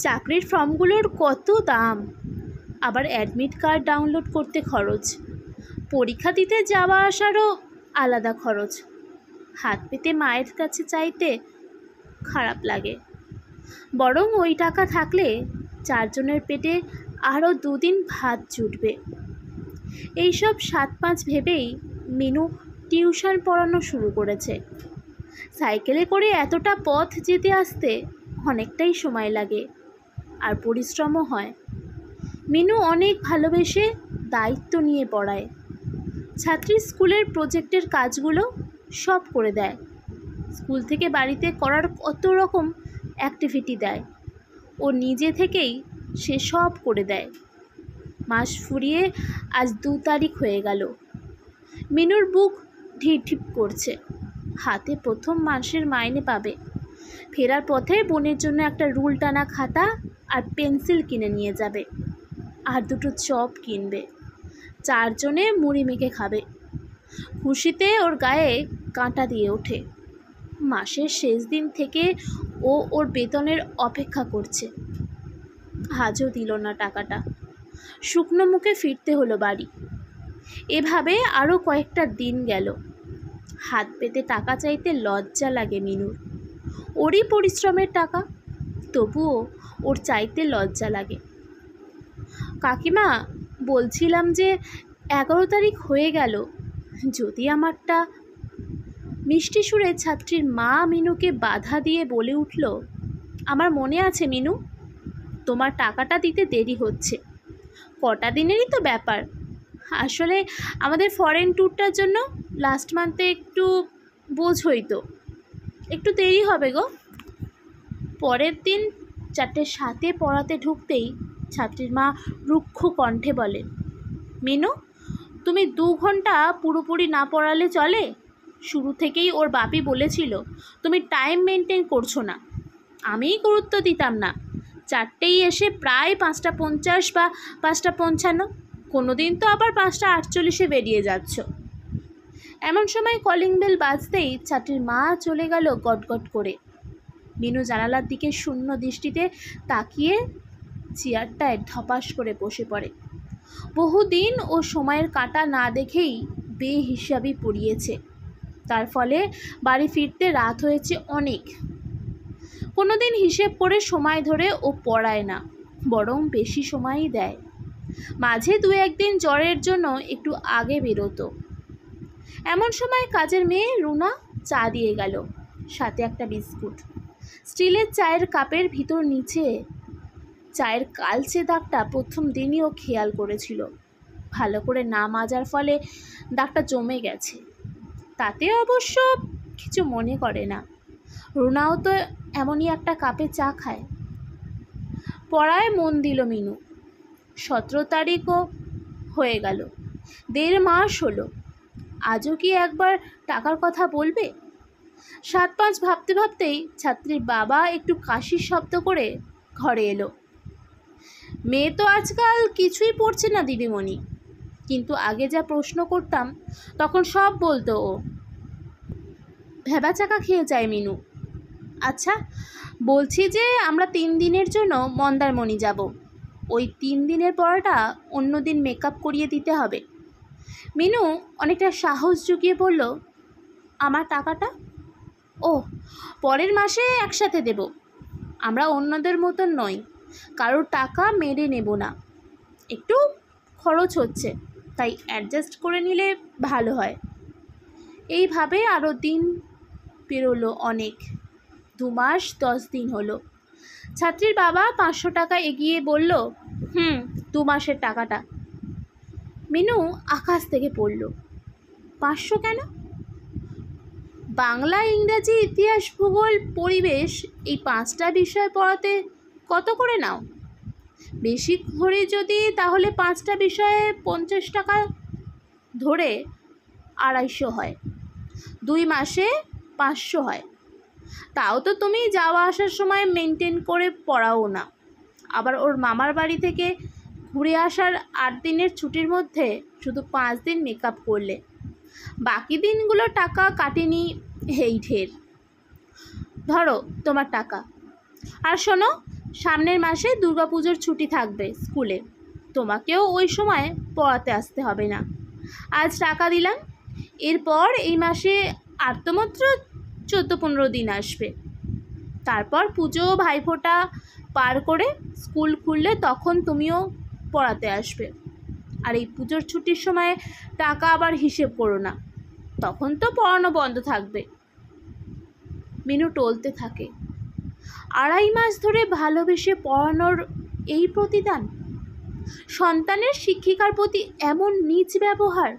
চাকরির ফর্মগুলোর কত দাম, আবার অ্যাডমিট কার্ড ডাউনলোড করতে খরচ, পরীক্ষা দিতে যাওয়া আসারও আলাদা খরচ। হাত পেতে মায়ের কাছে চাইতে খারাপ লাগে, বরং ওই টাকা থাকলে 4 জনের পেটে আরও 2 দিন ভাত জুটবে। এইসব 7-5 ভেবেই মিনু টিউশন পড়ানো শুরু করেছে। সাইকেলে করে এতটা পথ যেতে আসতে অনেকটাই সময় লাগে, আর পরিশ্রমও হয়। মিনু অনেক ভালোবেসে দায়িত্ব নিয়ে পড়ায়। ছাত্রী স্কুলের প্রজেক্টের কাজগুলো সব করে দেয়। স্কুল থেকে বাড়িতে করার কত রকম অ্যাক্টিভিটি দেয়, ও নিজে থেকেই সে সব করে দেয়। মাস ফুরিয়ে আজ 2 তারিখ হয়ে গেল। মিনুর বুক ঢিপ ঢিপ করছে। হাতে প্রথম মাসের মাইনে পাবে। ফেরার পথে বোনের জন্য একটা রুল টানা খাতা আর পেন্সিল কিনে নিয়ে যাবে, আর 2টো চপ কিনবে। 4 জনে মুড়ি মেখে খাবে। খুশিতে ওর গায়ে কাঁটা দিয়ে ওঠে। মাসের শেষ দিন থেকে ও ওর বেতনের অপেক্ষা করছে। আজও দিল না টাকাটা। শুকনো মুখে ফিরতে হলো বাড়ি। এভাবে আরও কয়েকটা দিন গেল। হাত পেতে টাকা চাইতে লজ্জা লাগে মিনুর। ওরই পরিশ্রমের টাকা, তবুও ওর চাইতে লজ্জা লাগে। কাকিমা, বলছিলাম যে 11 তারিখ হয়ে গেল, যদি আমারটা। মিষ্টি সুরে ছাত্রীর মা মিনুকে বাধা দিয়ে বলে উঠল, আমার মনে আছে মিনু, তোমার টাকাটা দিতে দেরি হচ্ছে। কটা দিনেরই তো ব্যাপার। আসলে আমাদের ফরেন ট্যুরটার জন্য লাস্ট মান্থে একটু বোঝই তো, একটু দেরি হবে গো। পরের দিন 4:07 পড়াতে ঢুকতেই ছাত্রীর মা রুক্ষ কণ্ঠে বলেন, মিনু, তুমি 2 ঘন্টা পুরোপুরি না পড়ালে চলে? শুরু থেকেই ওর বাপি বলেছিল তুমি টাইম মেনটেন করছো না। আমিই গুরুত্ব দিতাম না। 4টেই এসে প্রায় 5:50 বা 5:55, কোনো দিন তো আবার 5:48 বেরিয়ে যাচ্ছ। এমন সময় কলিং বেল বাজতেই ছাত্রীর মা চলে গেল গটগট করে। মিনু জানালার দিকে শূন্য দৃষ্টিতে তাকিয়ে চেয়ারটায় ধপাস করে বসে পড়ে। বহুদিন ও সময়ের কাঁটা না দেখেই বেহিসাবি পড়িয়েছে। তার ফলে বাড়ি ফিরতে রাত হয়েছে অনেক। কোনো দিন হিসেব করে সময় ধরে ও পড়ায় না, বরং বেশি সময়ই দেয়। মাঝে 2-1 দিন জ্বরের জন্য একটু আগে বেরোতো। এমন সময় কাজের মেয়ে রুনা চা দিয়ে গেল, সাথে একটা বিস্কুট। স্টিলের চায়ের কাপের ভিতর নিচে চায়ের কালচে দাগটা প্রথম দিনই ও খেয়াল করেছিল। ভালো করে না মাজার ফলে দাগটা জমে গেছে। তাতে অবশ্য কিছু মনে করে না। রুনাও তো এমনই একটা কাপে চা খায়। পড়ায় মন দিল মিনু। 17 তারিখও হয়ে গেল। 1.5 মাস হলো। আজও কি একবার টাকার কথা বলবে? 7-5 ভাবতে ভাবতেই ছাত্রীর বাবা একটু কাশির শব্দ করে ঘরে এলো। মেয়ে তো আজকাল কিছুই পড়ছে না দিদিমণি, কিন্তু আগে যা প্রশ্ন করতাম তখন সব বলতো ও। ভেবাচাকা খেয়ে যায় মিনু। আচ্ছা, বলছি যে আমরা 3 দিনের জন্য মন্দারমণি যাব। ওই 3 দিনের পড়াটা অন্য দিন মেকআপ করিয়ে দিতে হবে। মিনু অনেকটা সাহস জুগিয়ে বলল, আমার টাকাটা? ও, পরের মাসে একসাথে দেব। আমরা অন্যদের মতন নই, কারোর টাকা মেরে নেব না। একটু খরচ হচ্ছে, তাই অ্যাডজাস্ট করে নিলে ভালো হয়। এইভাবে আরও দিন পেরোলো অনেক। 2 মাস 10 দিন হলো। ছাত্রীর বাবা 500 টাকা এগিয়ে বলল, 2 মাসের টাকাটা। মিনু আকাশ থেকে পড়ল। 500 কেন? বাংলা, ইংরাজি, ইতিহাস, ভূগোল, পরিবেশ, এই 5টা বিষয় পড়াতে কত করে নাও? বেশি করে যদি তাহলে 5টা বিষয়ে 50 টাকা ধরে 250 হয়। 2 মাসে 500 হয়। তাও তো তুমি যাওয়া আসার সময় মেনটেন করে পড়াও না। আবার ওর মামার বাড়ি থেকে ঘুরে আসার 8 দিনের ছুটির মধ্যে শুধু 5 দিন মেকআপ করলে, বাকি দিনগুলো টাকা কাটেনি। এই ঢের। ধরো তোমার টাকা। আর শোনো, সামনের মাসে দুর্গাপুজোর ছুটি থাকবে স্কুলে, তোমাকেও ওই সময় পড়াতে আসতে হবে না। আজ টাকা দিলাম, এরপর এই মাসে আর তো মাত্র 14-15 দিন আসবে। তারপর পুজো ভাইফোঁটা পার করে স্কুল খুললে তখন তুমিও পড়াতে আসবে। আর এই পুজোর ছুটির সময় টাকা আবার হিসেব করো না, তখন তো পড়ানো বন্ধ থাকবে। মিনু টলতে থাকে। 2.5 মাস ধরে ভালোবেসে পড়ানোর এই প্রতিদান, সন্তানের শিক্ষিকার প্রতি এমন নীচ ব্যবহার,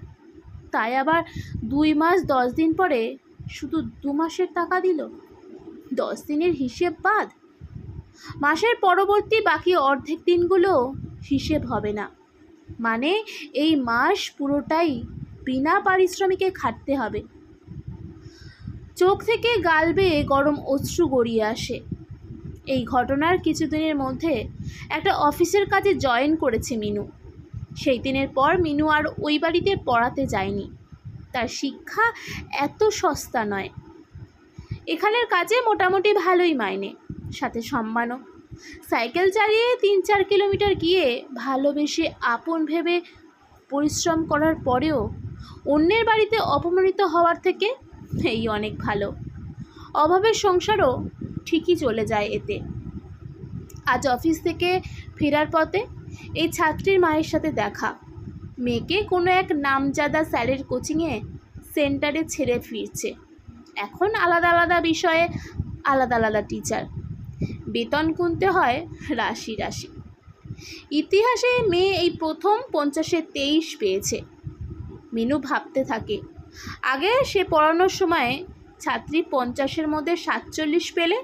তাই আবার 2 মাস 10 দিন পরে শুধু 2 মাসের টাকা দিল, 10 দিনের হিসেব বাদ। মাসের পরবর্তী বাকি অর্ধেক দিনগুলো হিসেব হবে না, মানে এই মাস পুরোটাই বিনা পারিশ্রমিকে খাটতে হবে। চোখ থেকে গাল বেয়ে গরম অশ্রু গড়িয়ে আসে। এই ঘটনার কিছুদিনের মধ্যে একটা অফিসের কাজে জয়েন করেছে মিনু। সেই দিনের পর মিনু আর ওই বাড়িতে পড়াতে যায়নি। তার শিক্ষা এত সস্তা নয়। এখানের কাজে মোটামুটি ভালোই মাইনে, সাথে সম্মানও। সাইকেল চালিয়ে 3-4 কিলোমিটার গিয়ে ভালোবেসে আপন ভেবে পরিশ্রম করার পরেও অন্যের বাড়িতে অপমানিত হওয়ার থেকে এই অনেক ভালো। অভাবের সংসারও ঠিকই চলে যায় এতে। আজ অফিস থেকে ফেরার পথে এই ছাত্রীর মায়ের সাথে দেখা। মেয়েকে কোনো এক নামজাদা স্যারের কোচিংয়ে সেন্টারে ছেড়ে ফিরছে। এখন আলাদা আলাদা বিষয়ে আলাদা আলাদা টিচার, বেতন গুনতে হয় রাশি রাশি। ইতিহাসে মেয়ে এই প্রথম 50-এ 23 পেয়েছে। মিনু ভাবতে থাকে, আগে সে পড়ানোর সময় ছাত্রী 50-এর মধ্যে 47 পেলে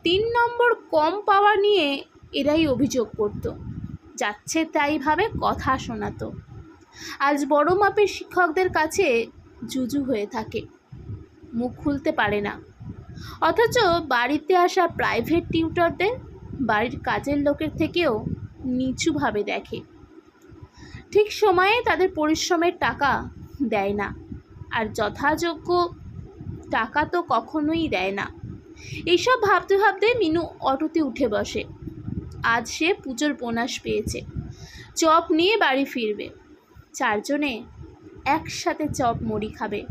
3 নম্বর কম পাওয়া নিয়ে এরাই অভিযোগ করত, যাচ্ছে তাই ভাবে কথা শোনাতো। আজ বড় মাপের শিক্ষকদের কাছে জুজু হয়ে থাকে, মুখ খুলতে পারে না। অথচ বাড়িতে আসা প্রাইভেট টিউটরদের বাড়ির কাজের লোকের থেকেও নিচুভাবে দেখে। ঠিক সময়ে তাদের পরিশ্রমের টাকা দেয় না, আর যথাযোগ্য টাকা তো কখনোই দেয় না। এইসব ভাবতে ভাবতে মিনু অটোতে উঠে বসে। আজ সে পুজোর বোনাস পেয়েছে, চপ নিয়ে বাড়ি ফিরবে। 4 জনে একসাথে চপ মুড়ি খাবে।